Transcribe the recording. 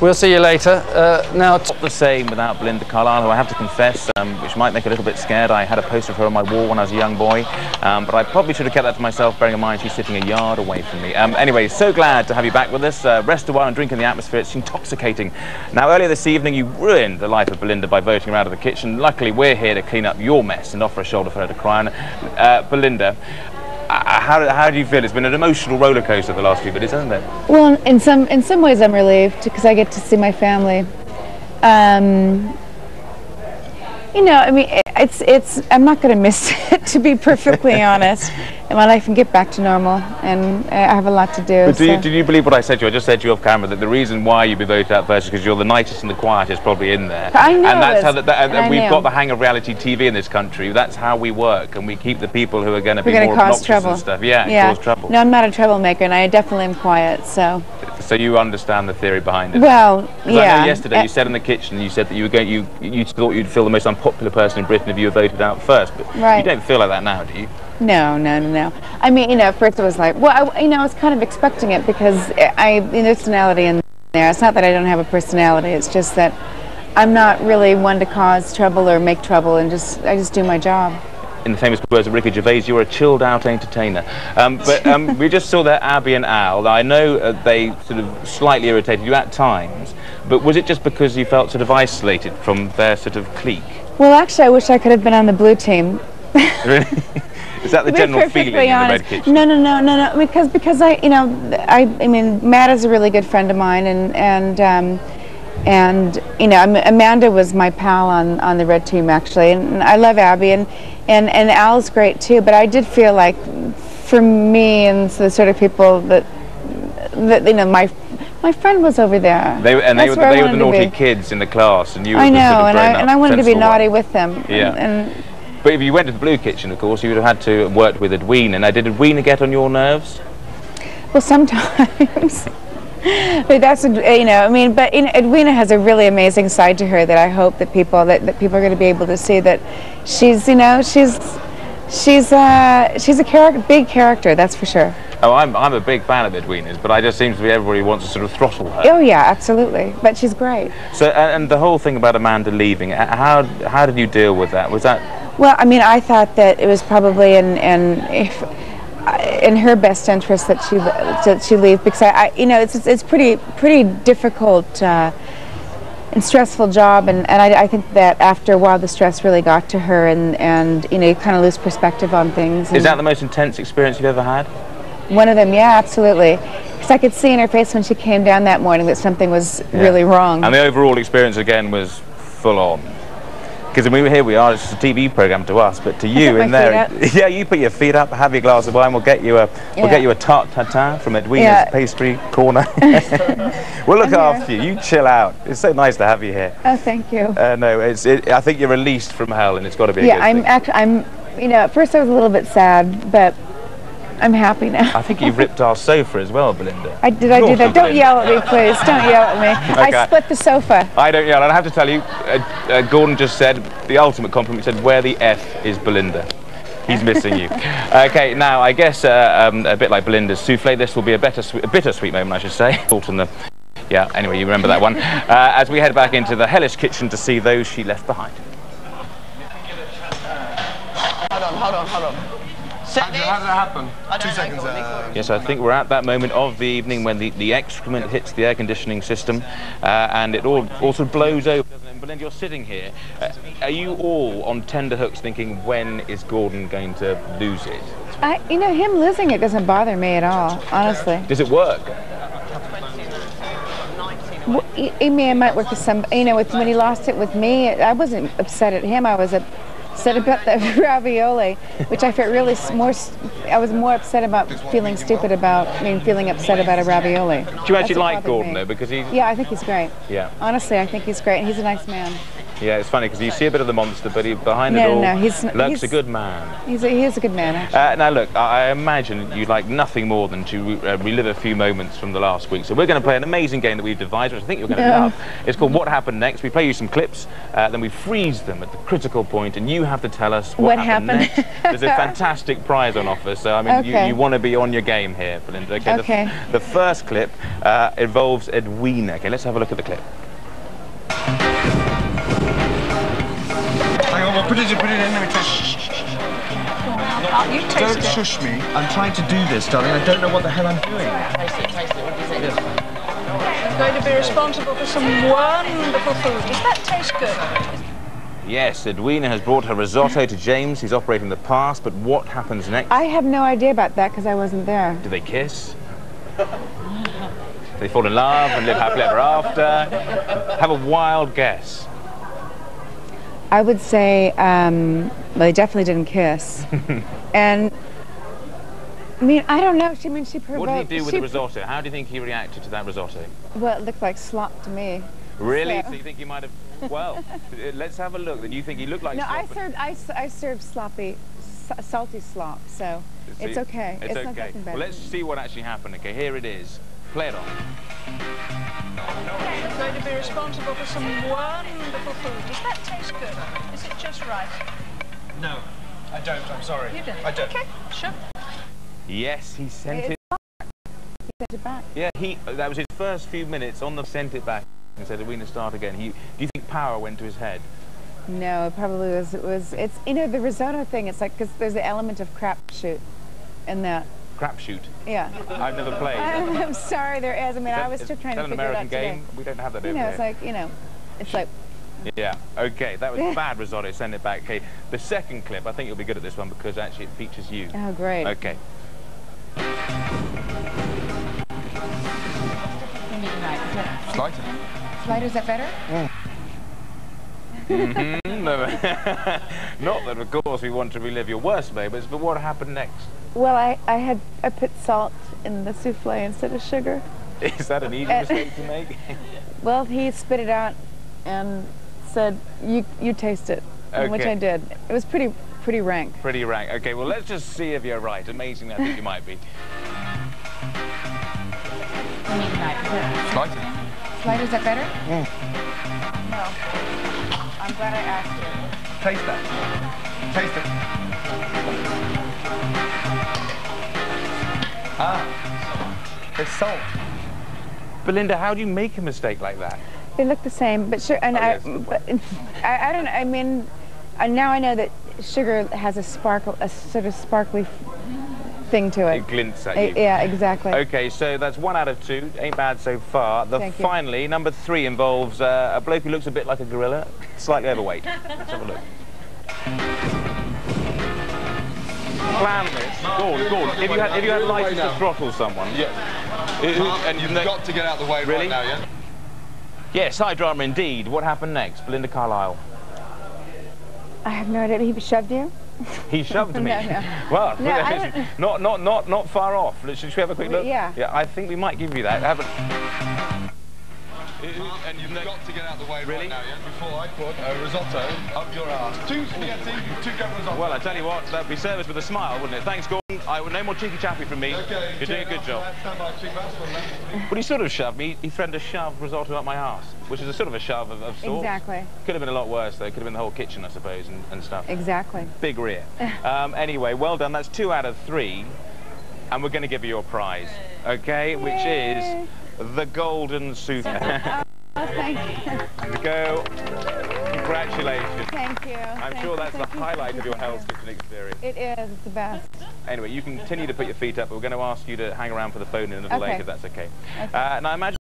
We'll see you later. Now, Not the same without Belinda Carlisle, who I have to confess, which might make a little bit scared. I had a poster of her on my wall when I was a young boy, but I probably should have kept that to myself, bearing in mind she's sitting a yard away from me. Anyway, so glad to have you back with us. Rest a while and drink in the atmosphere. It's intoxicating. Now, earlier this evening, you ruined the life of Belinda by voting her out of the kitchen. Luckily, we're here to clean up your mess and offer a shoulder for her to cry on. Belinda, how do you feel? It's been an emotional roller coaster the last few minutes, hasn't it? Well, in some ways I'm relieved because I get to see my family. You know, I mean, I'm not going to miss it, to be perfectly honest. And my life can get back to normal, and I have a lot to do. But do you believe what I said to you? I just said to you off camera that the reason why you'd be voted out first is because you're the nicest and the quietest probably in there. I know. And that's how we've got the hang of reality TV in this country. That's how we work, and we keep the people who are going to be more obnoxious and stuff. Yeah, cause trouble. No, I'm not a troublemaker, and I definitely am quiet, so. So you understand the theory behind it? Well, yeah. I know yesterday you said in the kitchen, you said that you thought you'd feel the most unpopular person in Britain if you were voted out first, but you don't feel like that now, do you? No. I mean, you know, at first it was like, well, I was kind of expecting it because there's personality in there. It's not that I don't have a personality, it's just that I'm not really one to cause trouble or make trouble, and I just do my job. In the famous words of Ricky Gervais, you're a chilled-out entertainer. We just saw that Abby and Al. Now, I know they sort of slightly irritated you at times, but was it just because you felt sort of isolated from their sort of clique? Well, actually, I wish I could have been on the blue team. Really? Is that the general feeling in the Red Kitchen? No. Because I mean, Matt is a really good friend of mine, and you know, Amanda was my pal on the Red Team, actually, and I love Abby, and Al's great too, but I did feel like for me and the sort of people that you know, my friend was over there. They were the naughty kids in the class, and you were I know, the sort of and I wanted to be naughty one. with them. Yeah. But if you went to the Blue Kitchen, of course, you would have had to work with Edwina. Now, did Edwina get on your nerves? Well, sometimes. But that's, you know, I mean, but Edwina has a really amazing side to her that I hope that people are going to be able to see, that she's, you know, she's a big character, that's for sure. Oh, I'm a big fan of Edwina's, but I just seems to be everybody wants to sort of throttle her. Oh yeah, absolutely. But she's great. So, and the whole thing about Amanda leaving, how did you deal with that? Was that? Well, I mean, I thought that it was probably in her best interest that she leave, because you know, it's pretty difficult and stressful job, and I think that after a while the stress really got to her, and you know, you kind of lose perspective on things. Is that the most intense experience you've ever had? One of them, yeah, absolutely. Because I could see in her face when she came down that morning that something was really wrong. And the overall experience again was full on. Because here we are, it's just a TV program to us, but to you in there, yeah, you put your feet up, have your glass of wine. We'll get you a tart tatin from Edwina's pastry corner. We'll look after you. You chill out. It's so nice to have you here. Oh, thank you. No, I think you're released from hell, and it's got to be. Yeah, I'm. You know, at first I was a little bit sad, but I'm happy now. I think you ripped our sofa as well, Belinda. Did I do that? Don't yell at me, please. Don't yell at me. Okay. I split the sofa. I don't yell. And I have to tell you, Gordon just said, the ultimate compliment, said, where the F is Belinda? He's missing you. Okay, now, I guess a bit like Belinda's souffle, this will be a bittersweet moment, I should say. Yeah, anyway, you remember that one. As we head back into the hellish kitchen to see those she left behind. Hold on. Andrew, how did that happen? 2 seconds. Yes, I think we're at that moment of the evening when the excrement hits the air conditioning system, and it all sort of blows over, doesn't it? And Belinda, you're sitting here. Are you all on tender hooks thinking, when is Gordon going to lose it? You know, him losing it doesn't bother me at all, honestly. Does it work? Well, I mean, it might work with some, you know, when he lost it with me, I wasn't upset at him. I was upset about the ravioli, which I felt really I was more upset about feeling upset about a ravioli. Do you actually like Gordon though? Because he's... Yeah, I think he's great. Yeah. Honestly, I think he's great. He's a nice man. Yeah, it's funny because you see a bit of the monster, but behind it all looks a good man. He is a good man, actually. Now look, I imagine you'd like nothing more than to relive a few moments from the last week. So we're going to play an amazing game that we've devised, which I think you're going to love. It's called What Happened Next. We play you some clips, then we freeze them at the critical point, and you have to tell us what happened next. There's a fantastic prize on offer, so I mean, you want to be on your game here, Belinda. Okay. The first clip involves Edwina. Okay, let's have a look at the clip. Hang on, put it in, let me taste. You taste Don't it. shush me. I'm trying to do this, darling. I don't know what the hell I'm doing. Taste it. What do you think? I'm going to be responsible for some wonderful food. Does that taste good? Yes, Edwina has brought her risotto to James. He's operating the pass, but what happens next? I have no idea about that because I wasn't there. Do they kiss? Do they fall in love and live happily ever after? Have a wild guess. I would say, well, they definitely didn't kiss. And, I mean, I don't know. She provoked... What did he do with the risotto? How do you think he reacted to that risotto? Well, it looked like slop to me. Really? So you think he might have... Well, let's have a look. Then you think he looked like slop? No, I served sloppy, salty slop, so it's okay. It's okay. Nothing better. Well, let's see what actually happened. Okay, here it is. Play it on. I'm going to be responsible for some wonderful food. Does that taste good? Is it just right? No, I don't. I'm sorry. You don't? I don't. Okay, sure. Yes, he sent it. He sent it back. Yeah, that was his first few minutes on the sent it back and said, "Edwina, start again." Do you think power went to his head? No, it probably was. It's you know, the risotto thing. It's like because there's an element of crapshoot in that. Crapshoot. Yeah. I've never played. I'm sorry, there is. I mean, I was still trying to figure it out today. Is that an American game? We don't have that over You know, here. it's like, you know, it's like... Yeah, okay, that was bad risotto, send it back. Okay, the second clip, I think you'll be good at this one because actually it features you. Oh, great. Okay. Slighter. Slider, is that better? Not that, of course, we want to relive your worst moments, but what happened next? Well, I put salt in the souffle instead of sugar. Is that an easy mistake to make? Well, he spit it out and said, you taste it, which I did. It was pretty rank. Pretty rank. Okay, well, let's just see if you're right. Amazing, I think you might be. Slighter. Slider, is that better? No. I'm glad I asked you. Taste that. Taste it. Ah, there's salt. Belinda, how do you make a mistake like that? They look the same, but sure. And I don't. I mean, now I know that sugar has a sort of sparkly thing to it. It glints at you. Yeah, exactly. Okay, so that's 1 out of 2. Ain't bad so far. Finally, number 3 involves a bloke who looks a bit like a gorilla, slightly overweight. Let's have a look. Plan this. Gordon, if you had license to throttle someone. Yeah. And you've got to get out of the way right now, yeah? Yes, high drama indeed. What happened next? Belinda Carlisle. I have no idea. He shoved you? He shoved me. No. Well, No, not far off. Should we have a quick look? Yeah. Yeah, I think we might give you that. And you've got to get out of the way right now, yeah? Before I put a risotto up your ass. 2 spaghetti, 2 cup risotto. Well, I tell you what, that'd be serviced with a smile, wouldn't it? Thanks, Gordon. No more cheeky chappy from me. Okay, you're doing a good job. Stand by, Well, he sort of shoved me. He threatened to shove risotto up my arse, which is a sort of a shove of sorts. Exactly. Could have been a lot worse, though. Could have been the whole kitchen, I suppose, and stuff. Exactly. Big rear. Anyway, well done. That's 2 out of 3. And we're going to give you your prize, okay? Yay. Which is the golden souffle. Oh, thank you. Go. Congratulations. Thank you. I'm sure that's the highlight of your Hell's Kitchen experience. It is. It's the best. Anyway, you can continue to put your feet up, but we're going to ask you to hang around for the phone in a little later, if that's okay. Now, imagine